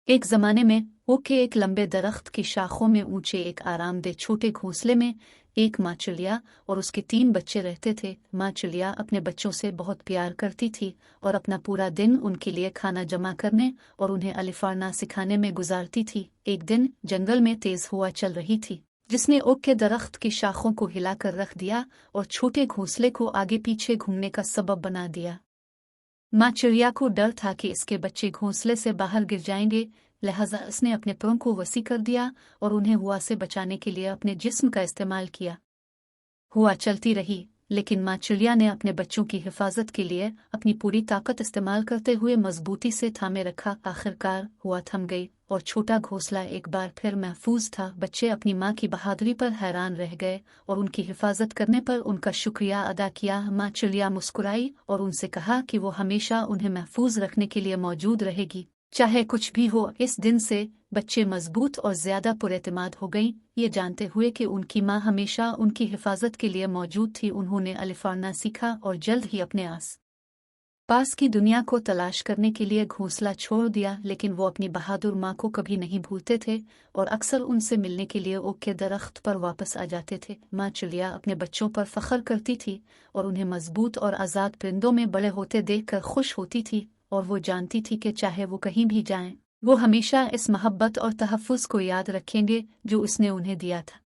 एक ज़माने में ओक के एक लंबे दरख्त की शाखों में ऊंचे एक आरामदेह छोटे घोंसले में एक माँ चिड़िया और उसके 3 बच्चे रहते थे। माँ चिड़िया अपने बच्चों से बहुत प्यार करती थी और अपना पूरा दिन उनके लिए खाना जमा करने और उन्हें अलिफाना सिखाने में गुजारती थी। एक दिन जंगल में तेज हवा चल रही थी, जिसने ओक के दरख्त की शाखों को हिलाकर रख दिया और छोटे घोंसले को आगे पीछे घूमने का सबब बना दिया। माँ चिड़िया को डर था कि इसके बच्चे घोंसले से बाहर गिर जाएंगे, लिहाजा उसने अपने पंख को वसी कर दिया और उन्हें हवा से बचाने के लिए अपने जिस्म का इस्तेमाल किया। हवा चलती रही, लेकिन माँ चिड़िया ने अपने बच्चों की हिफाजत के लिए अपनी पूरी ताकत इस्तेमाल करते हुए मजबूती से थामे रखा। आखिरकार हवा थम गई और छोटा घोंसला एक बार फिर महफूज था। बच्चे अपनी माँ की बहादुरी पर हैरान रह गए और उनकी हिफाजत करने पर उनका शुक्रिया अदा किया। माँ चिड़िया मुस्कुराई और उनसे कहा कि वो हमेशा उन्हें महफूज रखने के लिए मौजूद रहेगी, चाहे कुछ भी हो। इस दिन से बच्चे मजबूत और ज्यादा पुरएतमाद हो गईं, ये जानते हुए कि उनकी माँ हमेशा उनकी हिफाजत के लिए मौजूद थी। उन्होंने अलिफाना सीखा और जल्द ही अपने आस पास की दुनिया को तलाश करने के लिए घोंसला छोड़ दिया, लेकिन वो अपनी बहादुर माँ को कभी नहीं भूलते थे और अक्सर उनसे मिलने के लिए ओक के दरख्त पर वापस आ जाते थे। माँ चिड़िया अपने बच्चों पर फख्र करती थी और उन्हें मजबूत और आज़ाद परिंदों में बड़े होते देखकर खुश होती थी, और वो जानती थी कि चाहे वो कहीं भी जाएं, वो हमेशा इस मोहब्बत और तहफ़्फ़ुज़ को याद रखेंगे जो उसने उन्हें दिया था।